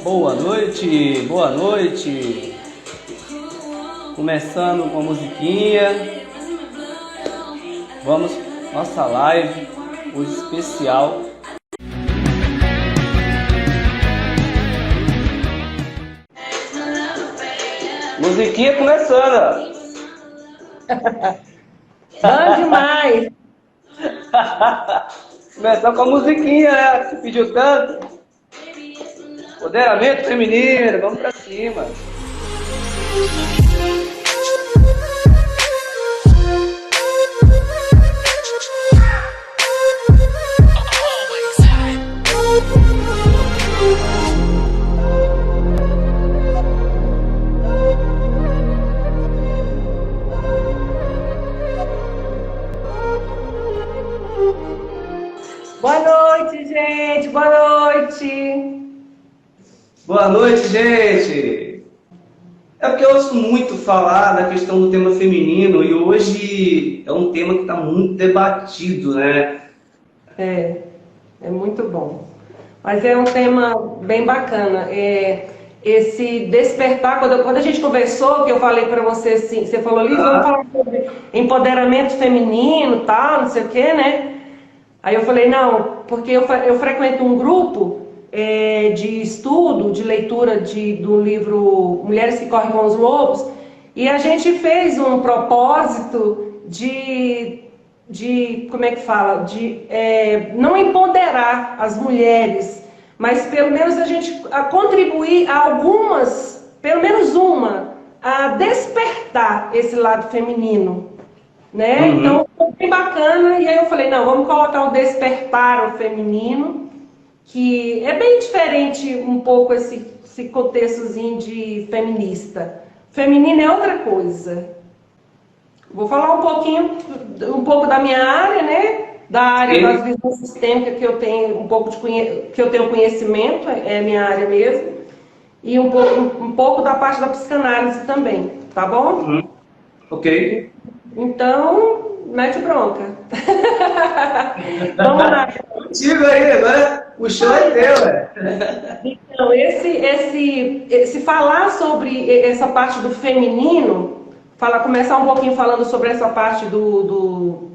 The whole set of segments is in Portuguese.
Boa noite, boa noite. Começando com a musiquinha. Vamos nossa live hoje especial. Musiquinha começando. Bom demais! Começar com a musiquinha, né? Você pediu tanto. Empoderamento feminino, vamos pra cima. Boa noite, gente! Boa noite! Boa noite, gente! É porque eu ouço muito falar da questão do tema feminino e hoje é um tema que está muito debatido, né? É muito bom. Mas é um tema bem bacana. Esse despertar, quando a gente conversou, que eu falei para você assim, você falou ali, vamos falar sobre empoderamento feminino, tal, não sei o quê, né? Aí eu falei, não, porque eu frequento um grupo de estudo, de leitura do livro Mulheres que Correm com os Lobos, e a gente fez um propósito como é que fala? Não empoderar as mulheres, mas pelo menos a gente contribuir a algumas, pelo menos uma, a despertar esse lado feminino. Né? Uhum. Então foi bem bacana, e aí eu falei, não, vamos colocar o despertar o feminino, que é bem diferente um pouco esse contextozinho de feminista. Feminino é outra coisa. Vou falar um pouco da minha área, né? Da área das visões sistêmicas que eu tenho que eu tenho conhecimento, é minha área mesmo, e um pouco da parte da psicanálise também, tá bom? Uhum. Ok. Então, mete bronca. Vamos lá. Contigo aí, agora o show é teu, velho. Então, esse falar sobre essa parte do feminino, começar um pouquinho falando sobre essa parte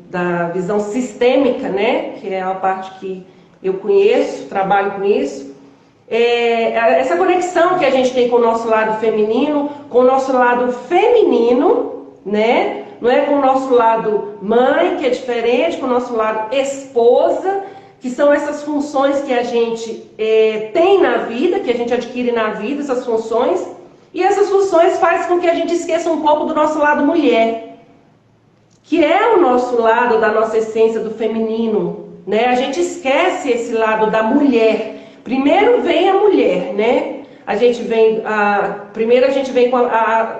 da visão sistêmica, né? Que é a parte que eu conheço, trabalho com isso. Essa conexão que a gente tem com o nosso lado feminino, com o nosso lado feminino, né? Não é com o nosso lado mãe, que é diferente, com o nosso lado esposa, que são essas funções que a gente tem na vida, que a gente adquire na vida, essas funções. E essas funções fazem com que a gente esqueça um pouco do nosso lado mulher, que é o nosso lado da nossa essência do feminino, né? A gente esquece esse lado da mulher. Primeiro vem a mulher, né? Primeiro a gente vem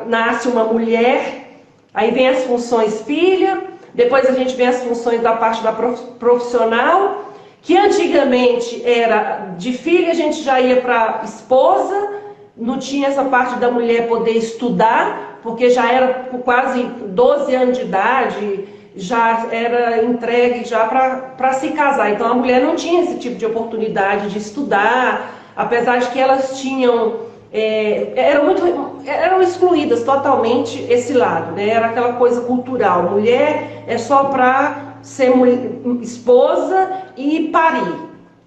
nasce uma mulher. Aí vem as funções filha, depois a gente vê as funções da parte da profissional, que antigamente era de filha, a gente já ia para esposa, não tinha essa parte da mulher poder estudar, porque já era por quase 12 anos de idade, já era entregue já para se casar. Então a mulher não tinha esse tipo de oportunidade de estudar, apesar de que elas tinham... eram excluídas totalmente esse lado, né? Era aquela coisa cultural, mulher é só para ser esposa e parir,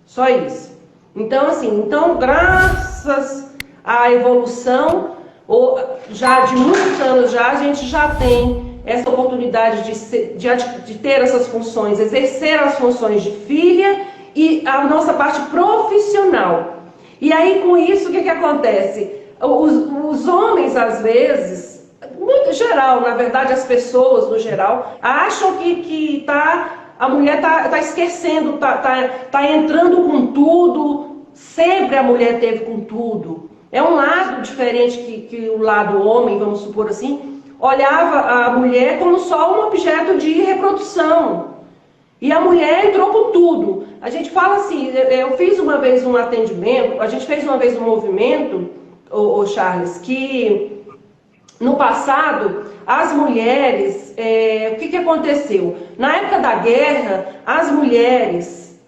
só isso. Então assim, graças à evolução, já de muitos anos já, a gente já tem essa oportunidade de ter essas funções, exercer as funções de filha e a nossa parte profissional. E aí, com isso, o que acontece? Os homens, às vezes, muito geral, na verdade, as pessoas, no geral, acham que a mulher tá esquecendo, tá entrando com tudo, sempre a mulher teve com tudo. É um lado diferente que o lado homem, vamos supor assim, olhava a mulher como só um objeto de reprodução. E a mulher entrou com tudo. A gente fala assim, eu fiz uma vez um atendimento, a gente fez uma vez um movimento, Charles, que no passado, as mulheres, o que aconteceu? Na época da guerra, as mulheres,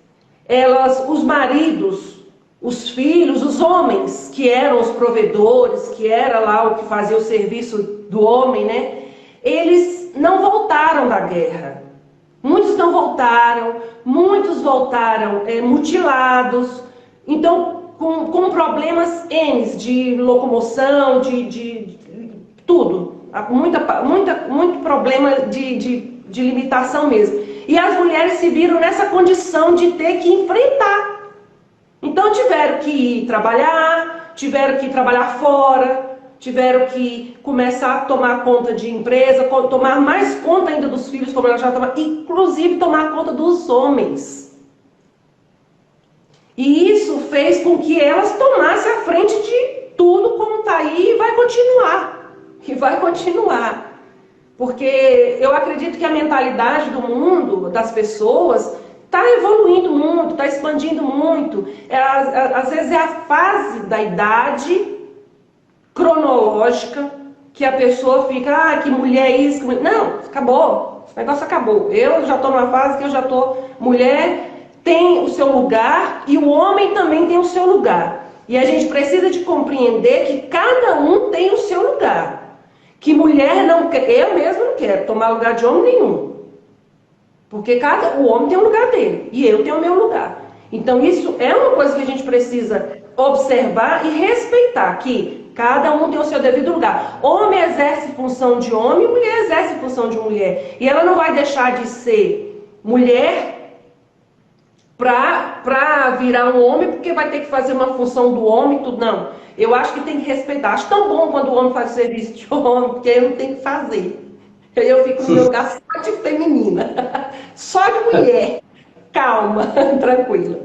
os maridos os filhos, os homens, que eram os provedores, que era lá o que fazia o serviço do homem, né? Eles não voltaram da guerra. Muitos não voltaram, muitos voltaram mutilados, então com problemas N de locomoção, de tudo, muito problema de limitação mesmo. E as mulheres se viram nessa condição de ter que enfrentar. Então tiveram que ir trabalhar, tiveram que trabalhar fora, tiveram que começar a tomar conta de empresa, tomar mais conta ainda dos filhos, como ela já tomava, inclusive tomar conta dos homens. E isso fez com que elas tomassem a frente de tudo como está aí e vai continuar. E vai continuar. Porque eu acredito que a mentalidade do mundo, das pessoas, está evoluindo muito, está expandindo muito. Às vezes é a fase da idade cronológica que a pessoa fica, que mulher é isso, que mulher... Não, acabou, o negócio acabou. Eu já estou numa fase que eu já estou... Mulher tem o seu lugar e o homem também tem o seu lugar. E a gente precisa de compreender que cada um tem o seu lugar. Que mulher não quer... Eu mesmo não quero tomar lugar de homem nenhum. Porque o homem tem um lugar dele e eu tenho o meu lugar. Então isso é uma coisa que a gente precisa observar e respeitar, que cada um tem o seu devido lugar. Homem exerce função de homem, mulher exerce função de mulher. E ela não vai deixar de ser mulher para virar um homem, porque vai ter que fazer uma função do homem, tudo. Não. Eu acho que tem que respeitar. Acho tão bom quando o homem faz o serviço de homem, porque eu não tenho que fazer. Eu fico no meu lugar só de feminina, só de mulher, calma, tranquila.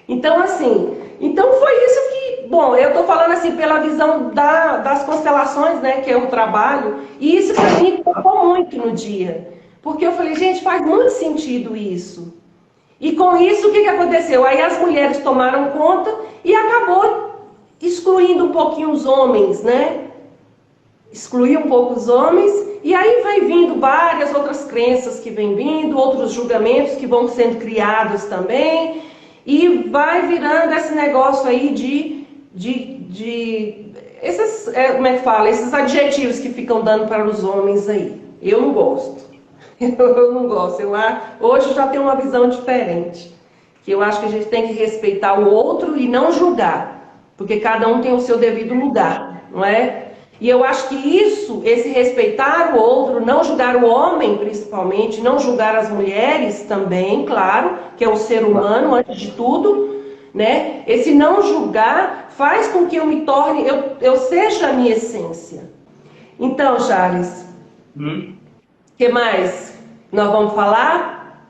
Então, assim, foi isso que, bom, eu estou falando assim pela visão das constelações, né, que é o trabalho, e isso para mim tocou muito no dia, porque eu falei, gente, faz muito sentido isso. E com isso, o que aconteceu? Aí as mulheres tomaram conta e acabou excluindo um pouquinho os homens, né? Excluir um pouco os homens, e aí vai vindo várias outras crenças que vêm vindo, outros julgamentos que vão sendo criados também, e vai virando esse negócio aí esses, como é que fala, esses adjetivos que ficam dando para os homens aí. Eu não gosto. Eu não gosto. Hoje eu já tenho uma visão diferente, que eu acho que a gente tem que respeitar o outro e não julgar, porque cada um tem o seu devido lugar, não é? E eu acho que esse respeitar o outro, não julgar o homem principalmente, não julgar as mulheres também, claro, que é o ser humano antes de tudo, né? Esse não julgar faz com que eu me torne, eu seja a minha essência. Então, Charles, que mais nós vamos falar?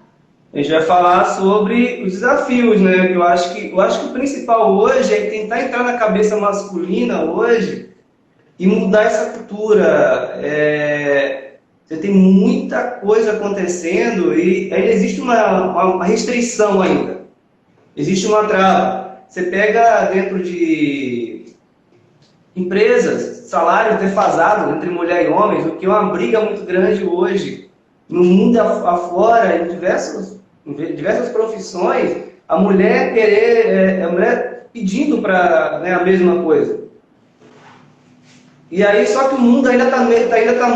A gente vai falar sobre os desafios, né? Eu acho que o principal hoje é tentar entrar na cabeça masculina hoje e mudar essa cultura. Você tem muita coisa acontecendo e ainda existe uma restrição ainda. Existe uma trava. Você pega dentro de empresas, salário defasado entre mulher e homens, o que é uma briga muito grande hoje. No mundo afora, em diversas profissões, a mulher a mulher pedindo para, né, a mesma coisa. E aí, só que o mundo ainda tá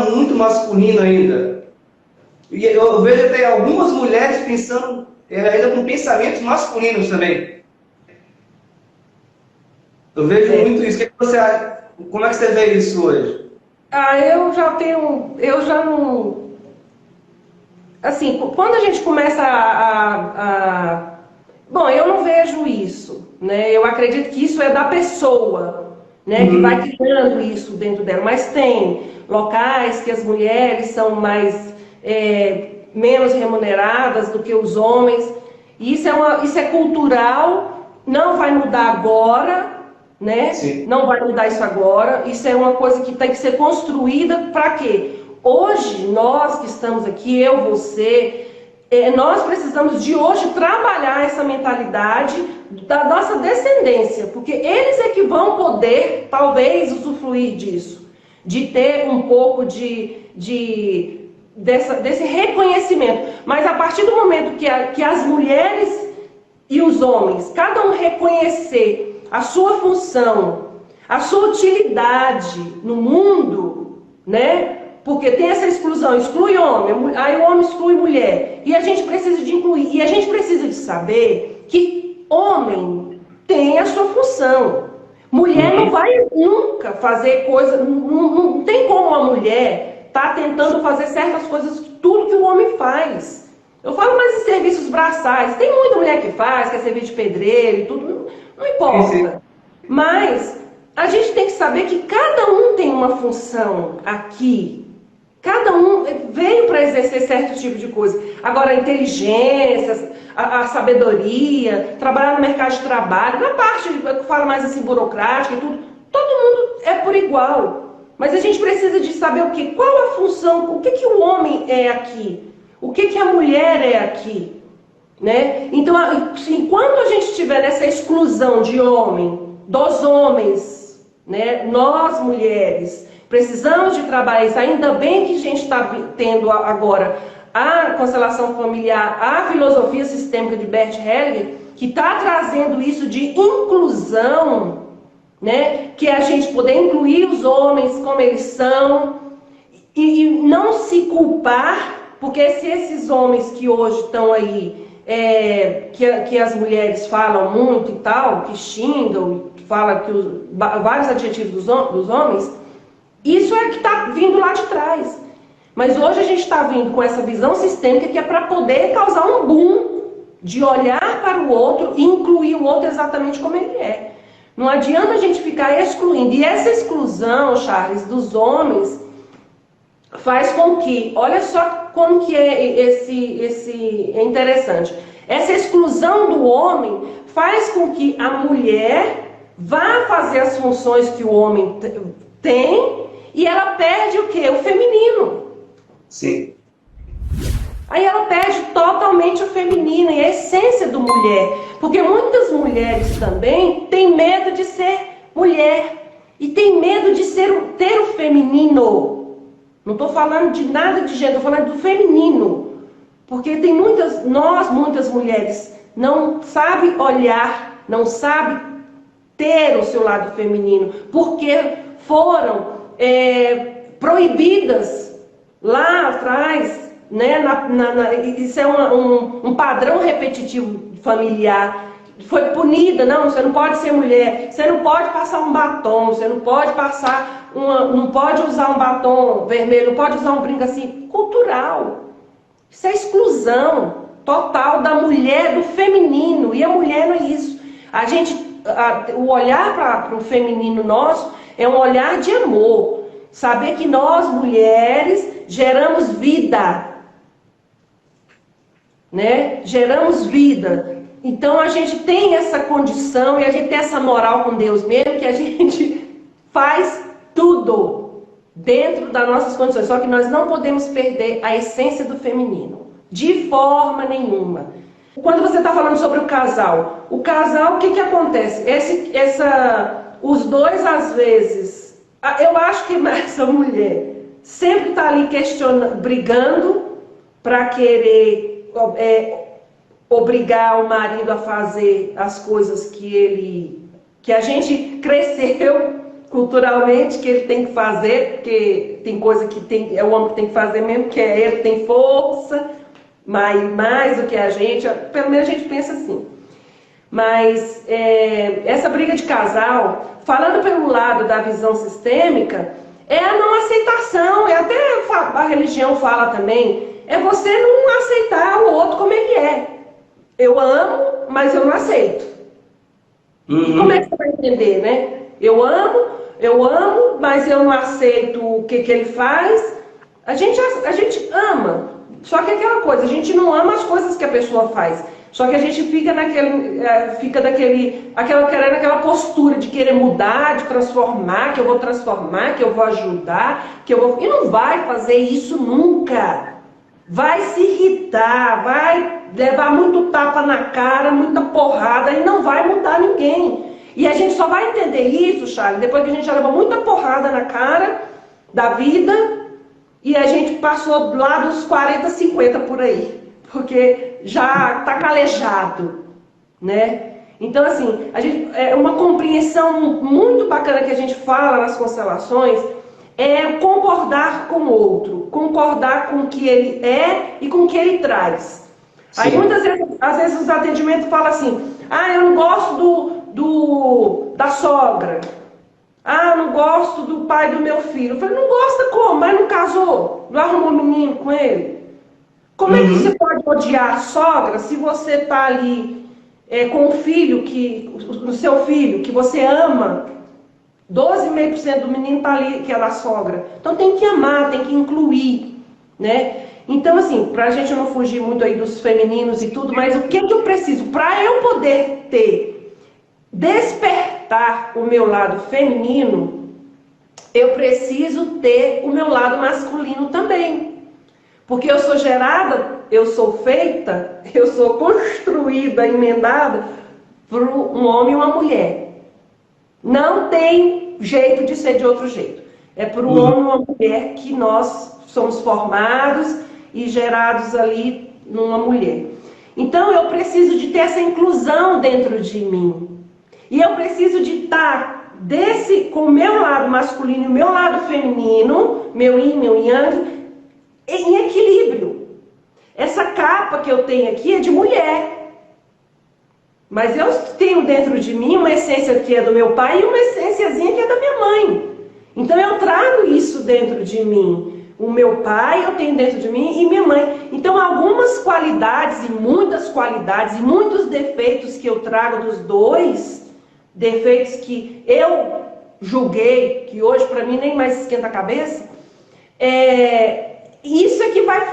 muito masculino ainda. E eu vejo até algumas mulheres pensando, ainda com pensamentos masculinos também. Eu vejo muito isso. Como é que você vê isso hoje? Eu já não... Assim, quando a gente começa Bom, eu não vejo isso, né? Eu acredito que isso é da pessoa, né, que vai criando isso dentro dela. Mas tem locais que as mulheres são menos remuneradas do que os homens. E isso é cultural, não vai mudar agora, né? Sim. Não vai mudar isso agora. Isso é uma coisa que tem que ser construída para quê? Hoje, nós que estamos aqui, eu, você, nós precisamos de hoje trabalhar essa mentalidade da nossa descendência, porque eles é que vão poder, talvez, usufruir disso, de ter um pouco desse reconhecimento. Mas a partir do momento que as mulheres e os homens, cada um reconhecer a sua função, a sua utilidade no mundo, né? Porque tem essa exclusão, exclui homem, aí o homem exclui mulher. E a gente precisa de incluir, e a gente precisa de saber que homem tem a sua função. Mulher não vai nunca fazer coisa, não tem como a mulher estar tentando fazer certas coisas, tudo que o homem faz. Eu falo mais em serviços braçais, tem muita mulher que faz, quer servir de pedreiro e tudo, não importa. Mas a gente tem que saber que cada um tem uma função aqui. Cada um veio para exercer certo tipo de coisa. Agora, a inteligência, a sabedoria, trabalhar no mercado de trabalho, na parte que eu falo mais assim, burocrática e tudo, todo mundo é por igual. Mas a gente precisa de saber o que, qual a função, o que, que o homem é aqui, o que, que a mulher é aqui. Né? Então, enquanto a gente estiver nessa exclusão de homem, dos homens, né, nós mulheres, precisamos de trabalhar isso. Ainda bem que a gente está tendo agora a constelação familiar, a filosofia sistêmica de Bert Hellinger, que está trazendo isso de inclusão, né? Que é a gente poder incluir os homens como eles são e não se culpar, porque se esses homens que hoje estão aí, que as mulheres falam muito e tal, que xingam, falam que vários adjetivos dos homens, isso é que está vindo lá de trás. Mas hoje a gente está vindo com essa visão sistêmica que é para poder causar um boom de olhar para o outro e incluir o outro exatamente como ele é. Não adianta a gente ficar excluindo. E essa exclusão, Charles, dos homens faz com que, olha só como que é interessante. Essa exclusão do homem faz com que a mulher vá fazer as funções que o homem tem. E ela perde o quê? O feminino. Sim. Aí ela perde totalmente o feminino e a essência do mulher. Porque muitas mulheres também têm medo de ser mulher. E têm medo de ter o feminino. Não estou falando de nada de gênero, estou falando do feminino. Porque tem muitas mulheres não sabem olhar, não sabem ter o seu lado feminino. Porque foram proibidas lá atrás, né? Isso é um padrão repetitivo familiar. Foi punida, não, você não pode ser mulher, você não pode passar um batom, você não pode passar não pode usar um batom vermelho, não pode usar um brinco assim, cultural. Isso é exclusão total da mulher, do feminino, e a mulher não é isso. O olhar para o feminino nosso é um olhar de amor. Saber que nós, mulheres, geramos vida. Né? Geramos vida. Então a gente tem essa condição e a gente tem essa moral com Deus mesmo, que a gente faz tudo dentro das nossas condições. Só que nós não podemos perder a essência do feminino. De forma nenhuma. Quando você está falando sobre o casal, o que acontece? Os dois, às vezes, eu acho que essa mulher sempre está ali brigando para querer obrigar o marido a fazer as coisas que a gente cresceu culturalmente que ele tem que fazer, porque tem coisa que é o homem que tem que fazer mesmo, que é ele que tem força, mais do que a gente, pelo menos a gente pensa assim. Mas essa briga de casal, falando pelo lado da visão sistêmica, é a não aceitação, até a religião fala também, é você não aceitar o outro como ele é. Eu amo, mas eu não aceito. E como é que você vai entender, né? Eu amo, mas eu não aceito o que ele faz. A gente ama, só que é aquela coisa, a gente não ama as coisas que a pessoa faz. Só que a gente fica querendo aquela postura de querer mudar, de transformar, que eu vou transformar, que eu vou ajudar, e não vai fazer isso nunca. Vai se irritar, vai levar muito tapa na cara, muita porrada, e não vai mudar ninguém. E a gente só vai entender isso, Charles, depois que a gente já levou muita porrada na cara da vida, e a gente passou lá dos 40, 50 por aí. Porque já está calejado, né? Então, assim, é uma compreensão muito bacana que a gente fala nas constelações, é concordar com o outro, concordar com o que ele é e com o que ele traz. Sim. Aí muitas vezes, às vezes os atendimentos falam assim, eu não gosto da sogra, eu não gosto do pai do meu filho. Eu falei, não gosta como? Mas não casou, não arrumou menino com ele. Como é que você pode odiar a sogra se você está ali com o filho, o seu filho, que você ama? 12,5% do menino está ali, que é da sogra. Então tem que amar, tem que incluir, né? Então, assim, para a gente não fugir muito aí dos femininos e tudo, mas o que eu preciso? Para eu poder despertar o meu lado feminino, eu preciso ter o meu lado masculino também. Porque eu sou gerada, eu sou feita, eu sou construída, emendada por um homem e uma mulher. Não tem jeito de ser de outro jeito. É por um homem e uma mulher que nós somos formados e gerados ali numa mulher. Então eu preciso de ter essa inclusão dentro de mim. E eu preciso de estar com o meu lado masculino e o meu lado feminino, meu yin, meu yang, em equilíbrio. Essa capa que eu tenho aqui é de mulher. Mas eu tenho dentro de mim uma essência que é do meu pai e uma essênciazinha que é da minha mãe. Então eu trago isso dentro de mim. O meu pai eu tenho dentro de mim e minha mãe. Então algumas qualidades e muitos defeitos que eu trago dos dois, defeitos que eu julguei, que hoje para mim nem mais esquenta a cabeça, isso é que vai,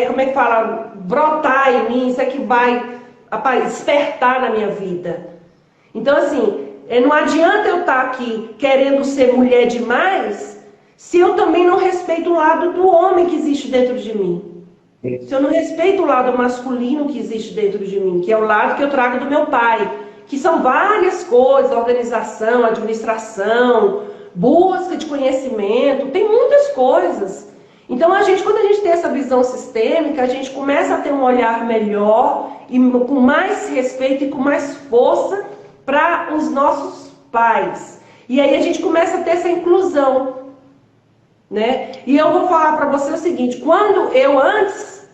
como é que fala, brotar em mim, isso é que vai despertar na minha vida. Então, assim, não adianta eu estar aqui querendo ser mulher demais se eu também não respeito o lado do homem que existe dentro de mim. Se eu não respeito o lado masculino que existe dentro de mim, que é o lado que eu trago do meu pai, que são várias coisas, organização, administração, busca de conhecimento, tem muitas coisas. Então, quando a gente tem essa visão sistêmica, a gente começa a ter um olhar melhor e com mais respeito e com mais força para os nossos pais. E aí a gente começa a ter essa inclusão, né? E eu vou falar para você o seguinte, quando antes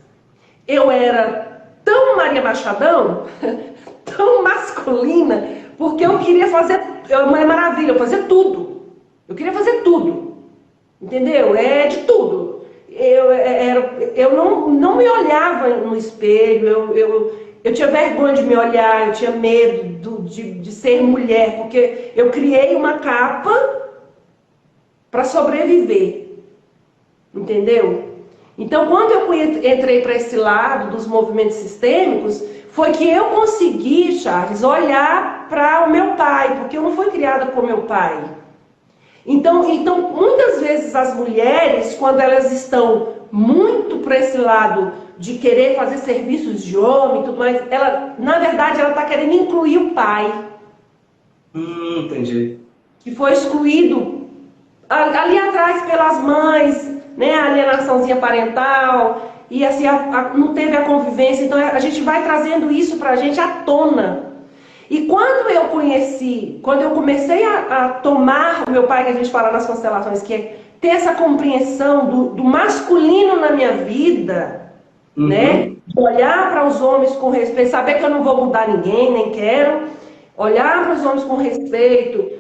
eu era tão Maria Machadão, tão masculina, porque eu queria fazer, Mulher Maravilha, eu fazia tudo. Eu queria fazer tudo, entendeu? De tudo. Eu não me olhava no espelho, eu tinha vergonha de me olhar, eu tinha medo de ser mulher, porque eu criei uma capa para sobreviver, entendeu? Então, quando eu entrei para esse lado dos movimentos sistêmicos, foi que eu consegui, Charles, olhar para o meu pai, porque eu não fui criada por meu pai. Então, muitas vezes as mulheres, quando elas estão muito para esse lado de querer fazer serviços de homem e tudo mais, na verdade, ela está querendo incluir o pai. Entendi. Que foi excluído ali atrás pelas mães, né, a alienaçãozinha parental, e assim, não teve a convivência. Então, a gente vai trazendo isso para a gente à tona. E quando eu comecei a tomar o meu pai, que a gente fala nas constelações, que é ter essa compreensão do masculino na minha vida, né? De olhar para os homens com respeito, saber que eu não vou mudar ninguém, nem quero, olhar para os homens com respeito,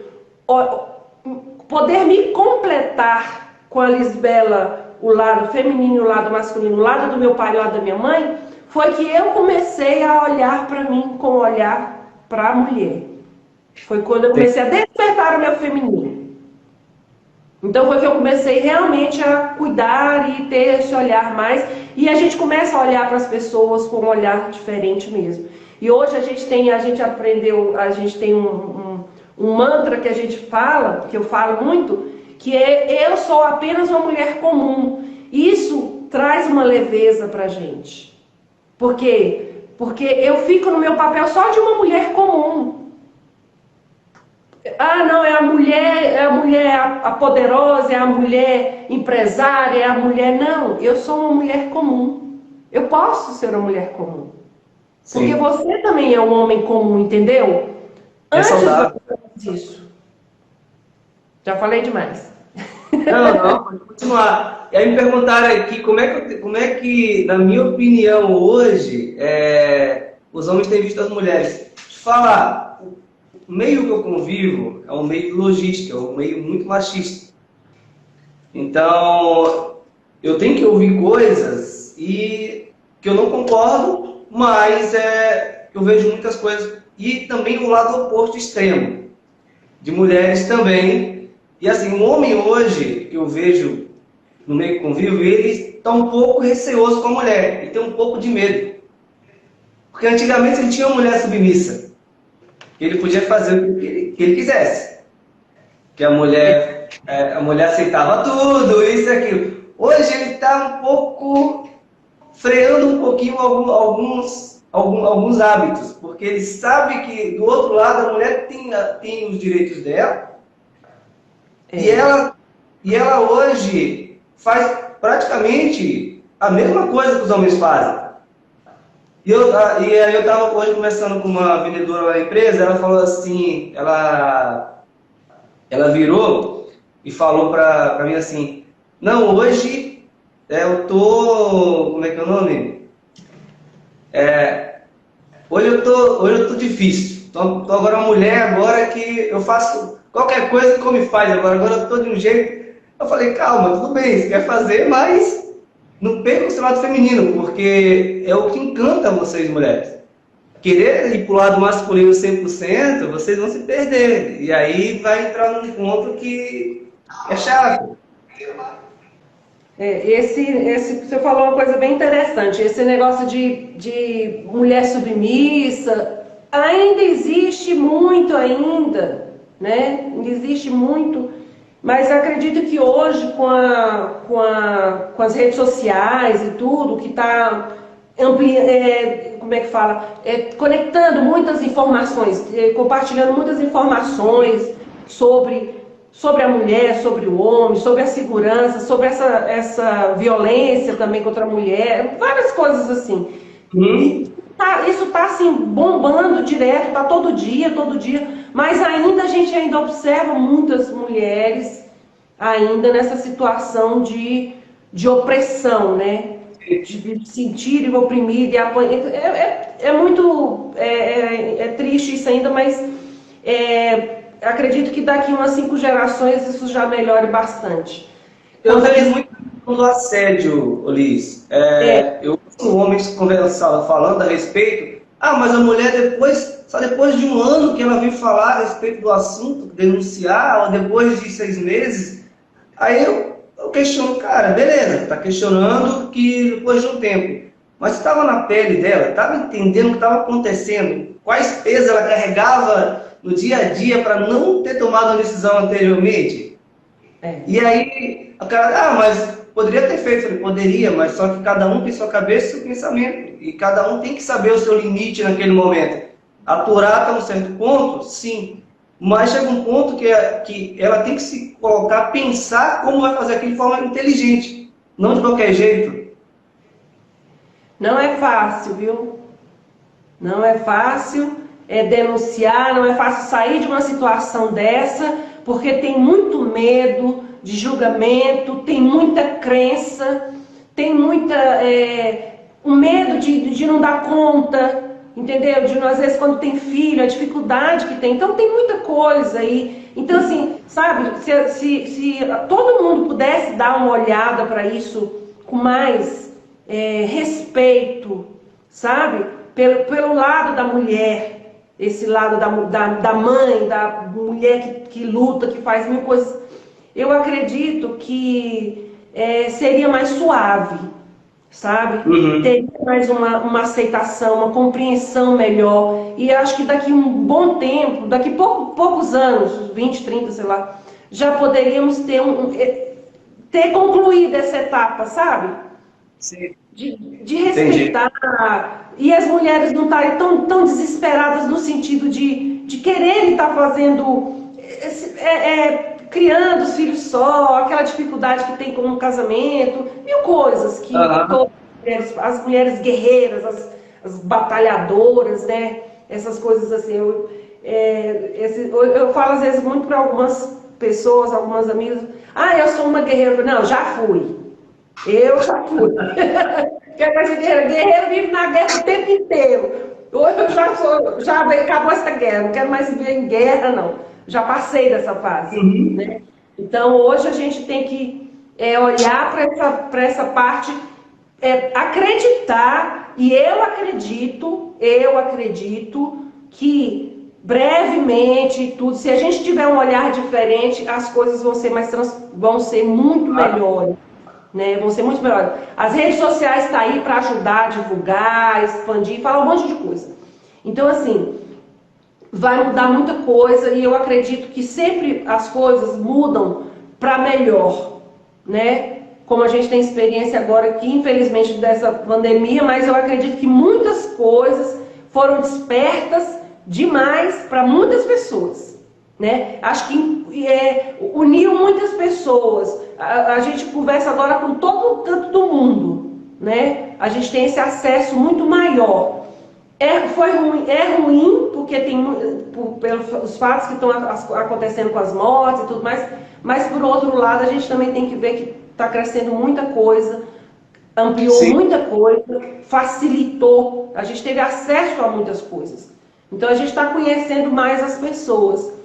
poder me completar com a Lisbela, o lado feminino e o lado masculino, o lado do meu pai e o lado da minha mãe, foi que eu comecei a olhar para mim com o olhar para a mulher. Foi quando eu comecei a despertar o meu feminino. Então foi que eu comecei realmente a cuidar e ter esse olhar mais. E a gente começa a olhar para as pessoas com um olhar diferente mesmo. E hoje a gente tem um mantra que a gente fala, que eu falo muito, que é: eu sou apenas uma mulher comum. Isso traz uma leveza para a gente. Por quê? Porque eu fico no meu papel só de uma mulher comum. Não, é a mulher a poderosa, é a mulher empresária, é a mulher... Não, eu sou uma mulher comum. Eu posso ser uma mulher comum. Porque Sim. você também é um homem comum, entendeu? É Antes saudável. disso. Já falei demais. Não, não, pode continuar. E aí me perguntaram aqui como é que, na minha opinião, hoje, os homens têm visto as mulheres. Deixa eu te falar, o meio que eu convivo é um meio de logística, é um meio muito machista. Então, eu tenho que ouvir coisas e que eu não concordo, mas eu vejo muitas coisas. E também o lado oposto extremo, de mulheres também. E assim, um homem hoje, que eu vejo no meio que convivo, ele está um pouco receoso com a mulher, ele tem um pouco de medo. Porque antigamente ele tinha uma mulher submissa, que ele podia fazer o que ele quisesse. Que a mulher aceitava tudo, isso e aquilo. Hoje ele está um pouco freando um pouquinho alguns hábitos, porque ele sabe que do outro lado a mulher tem os direitos dela, e ela hoje faz praticamente a mesma coisa que os homens fazem. E aí eu estava hoje conversando com uma vendedora lá na empresa, ela falou assim, ela virou e falou para mim assim, não, hoje eu tô, como é que é o nome? Hoje eu tô difícil. Tô agora uma mulher agora que eu faço qualquer coisa como me faz. Agora eu tô de um jeito. Eu falei, calma, tudo bem, você quer fazer, mas não perca o seu lado feminino, porque é o que encanta vocês, mulheres. Querer ir pro lado masculino 100%, vocês vão se perder. E aí vai entrar num ponto que é chato. Você falou uma coisa bem interessante. Esse negócio de mulher submissa ainda existe muito ainda, né? Ainda existe muito, mas acredito que hoje com as redes sociais e tudo que está como é que fala? Conectando muitas informações, compartilhando muitas informações sobre a mulher, sobre o homem, sobre a segurança, sobre essa violência também contra a mulher, várias coisas assim. Hum? Isso está assim, bombando direto, está todo dia, mas ainda a gente ainda observa muitas mulheres ainda nessa situação de opressão, né? De se sentirem oprimidas e apanhar. É triste isso ainda, mas acredito que daqui umas 5 gerações isso já melhore bastante. Eu vejo muito do assédio, Liz. Eu ouço homens conversando, falando a respeito. Ah, mas a mulher só depois de um ano que ela veio falar a respeito do assunto, denunciar, ou depois de 6 meses. Aí eu questiono, cara, beleza, tá questionando que depois de um tempo. Mas estava na pele dela, estava entendendo o que estava acontecendo, quais pesos ela carregava no dia a dia para não ter tomado a decisão anteriormente. E aí, o cara, mas poderia ter feito. Eu falei, poderia, mas só que cada um tem sua cabeça e seu pensamento. E cada um tem que saber o seu limite naquele momento. Aturar até um certo ponto, sim. Mas chega um ponto que ela tem que se colocar, pensar como vai fazer aquilo de forma inteligente. Não de qualquer jeito. Não é fácil, viu? Não é fácil denunciar, não é fácil sair de uma situação dessa, porque tem muito medo de julgamento, tem muita crença, tem um medo de não dar conta, entendeu? Às vezes quando tem filho, a dificuldade que tem. Então tem muita coisa aí. Então assim, sabe, se todo mundo pudesse dar uma olhada para isso com mais respeito, sabe? Pelo lado da mulher, esse lado da mãe, da mulher que luta, que faz mil coisas, eu acredito que seria mais suave, sabe? Uhum. Teria mais uma aceitação, uma compreensão melhor. E acho que daqui um bom tempo, daqui poucos anos, 20, 30, sei lá, já poderíamos ter concluído essa etapa, sabe? Sim. De respeitar, e as mulheres não estarem tão desesperadas no sentido de quererem estar fazendo, criando os filhos só, aquela dificuldade que tem com um casamento, mil coisas que as mulheres guerreiras, as batalhadoras, né? Essas coisas assim. Eu falo às vezes muito para algumas pessoas, algumas amigas, eu sou uma guerreira. Não, já fui. Eu já fui. Quer mais guerreira? Guerreiro vive na guerra o tempo inteiro. Hoje eu já acabou essa guerra, não quero mais viver em guerra, não. Já passei dessa fase. Né? Então hoje a gente tem que olhar para essa parte, acreditar, e eu acredito que brevemente tudo, se a gente tiver um olhar diferente, as coisas vão ser muito melhores. Né, vão ser muito melhores. As redes sociais estão aí para ajudar a divulgar, expandir, falar um monte de coisa. Então, assim, vai mudar muita coisa e eu acredito que sempre as coisas mudam para melhor, né? Como a gente tem experiência agora aqui, infelizmente, dessa pandemia, mas eu acredito que muitas coisas foram despertas demais para muitas pessoas. Né? Acho que uniu muitas pessoas. A gente conversa agora com todo o canto do mundo, né? A gente tem esse acesso muito maior. É ruim porque tem pelos fatos que estão acontecendo com as mortes e tudo mais, mas por outro lado a gente também tem que ver que está crescendo muita coisa, ampliou Sim. muita coisa, facilitou, a gente teve acesso a muitas coisas. Então a gente está conhecendo mais as pessoas.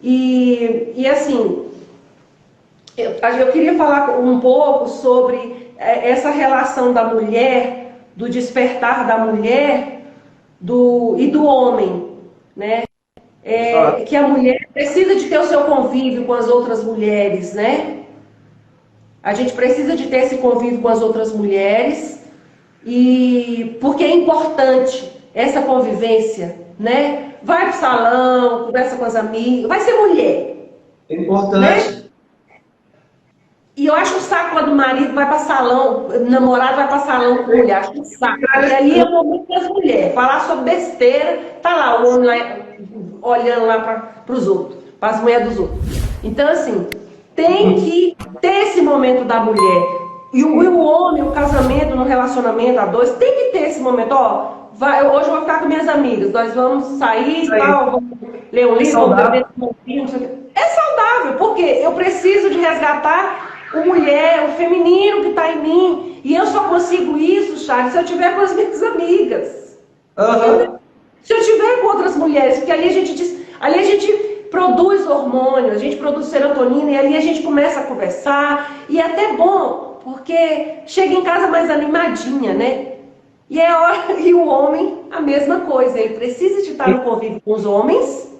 E assim, eu queria falar um pouco sobre essa relação da mulher, do despertar da mulher e do homem, né? Que a mulher precisa de ter o seu convívio com as outras mulheres, né? A gente precisa de ter esse convívio com as outras mulheres, porque é importante essa convivência, né? Vai pro salão, conversa com as amigas, vai ser mulher. É importante. Né? E eu acho um saco quando o marido vai para salão, o namorado vai para salão com mulher, acho um saco. Porque ali é o momento das mulheres, falar sobre besteira, tá lá o homem lá, olhando lá para os outros, para as mulheres dos outros. Então, assim, tem que ter esse momento da mulher. E o homem, o casamento, no relacionamento a dois, tem que ter esse momento, hoje eu vou ficar com minhas amigas, nós vamos sair e tal, vamos ler um livro, vamos beber um vinho, não sei o quê. É saudável, porque eu preciso de resgatar o feminino que está em mim. E eu só consigo isso, Charles, se eu estiver com as minhas amigas. Se eu estiver com outras mulheres, porque ali a gente produz hormônios, a gente produz serotonina, e ali a gente começa a conversar, e é até bom, porque chega em casa mais animadinha, né? E o homem, a mesma coisa, ele precisa de estar no convívio com os homens,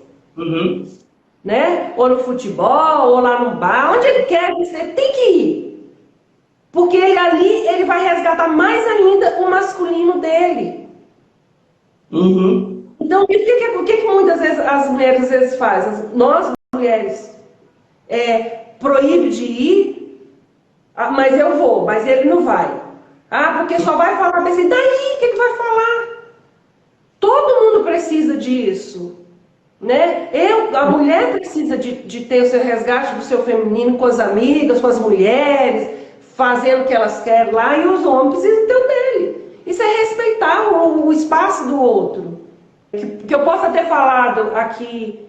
né? Ou no futebol, ou lá no bar, onde ele quer que você tem que ir. Porque ele vai resgatar mais ainda o masculino dele. Então, o que muitas vezes as mulheres às vezes fazem? Nós, mulheres, proíbe de ir, mas eu vou, mas ele não vai. Porque só vai falar assim, daí, o que vai falar? Todo mundo precisa disso. Né? A mulher precisa de ter o seu resgate do seu feminino com as amigas, com as mulheres, fazendo o que elas querem lá, e os homens precisam ter o dele. Isso é respeitar o espaço do outro. Que eu possa ter falado aqui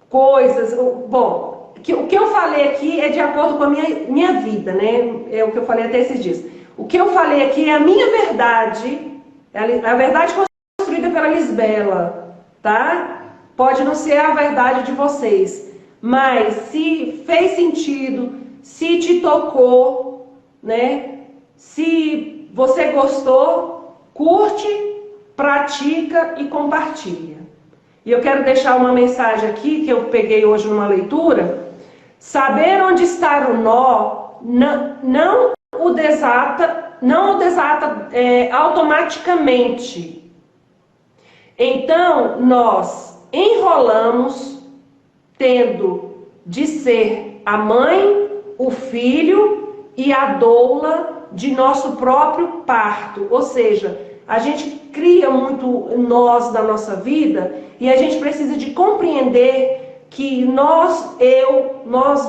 coisas, bom, o que eu falei aqui é de acordo com a minha vida, né? É o que eu falei até esses dias. O que eu falei aqui é a minha verdade, a verdade construída pela Lisbela, tá? Pode não ser a verdade de vocês, mas se fez sentido, se te tocou, né? Se você gostou, curte, pratica e compartilha. E eu quero deixar uma mensagem aqui que eu peguei hoje numa leitura. Saber onde está o nó não o desata automaticamente. Então, nós enrolamos tendo de ser a mãe, o filho e a doula de nosso próprio parto. Ou seja, a gente cria muito nós na nossa vida e a gente precisa de compreender que nós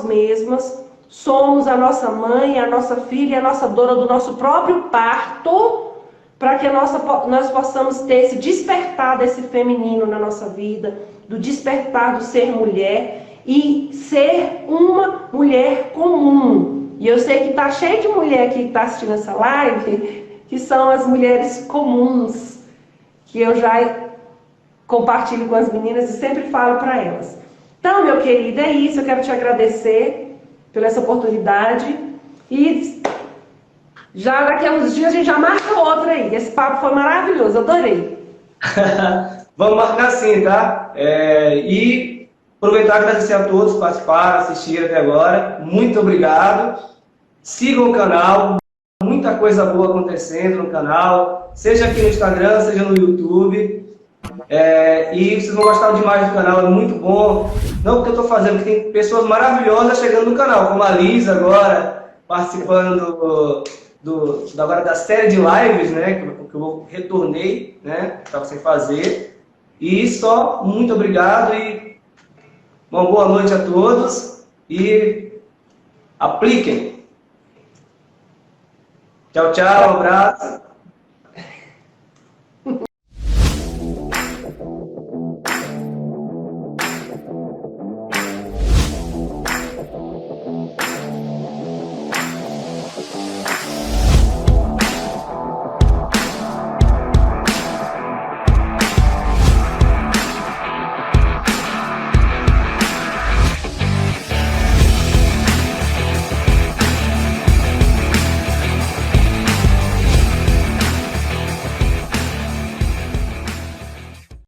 mesmas, somos a nossa mãe, a nossa filha, a nossa doula do nosso próprio parto, para que nós possamos ter esse despertar desse feminino na nossa vida, do despertar do ser mulher e ser uma mulher comum. E eu sei que está cheio de mulher aqui que está assistindo essa live, que são as mulheres comuns, que eu já compartilho com as meninas e sempre falo para elas. Então, meu querido, é isso. Eu quero te agradecer pela essa oportunidade e já daqui a uns dias a gente já marca outra aí. Esse papo foi maravilhoso, adorei. Vamos marcar sim, tá? E aproveitar e agradecer a todos que participaram, assistiram até agora. Muito obrigado. Sigam o canal. Muita coisa boa acontecendo no canal. Seja aqui no Instagram, seja no YouTube. E vocês vão gostar demais do canal, é muito bom. Não porque eu estou fazendo, porque tem pessoas maravilhosas chegando no canal, como a Liz agora, participando agora da série de lives, né, que eu retornei, né, estava sem fazer. E só, muito obrigado e uma boa noite a todos e apliquem. Tchau, tchau, um abraço.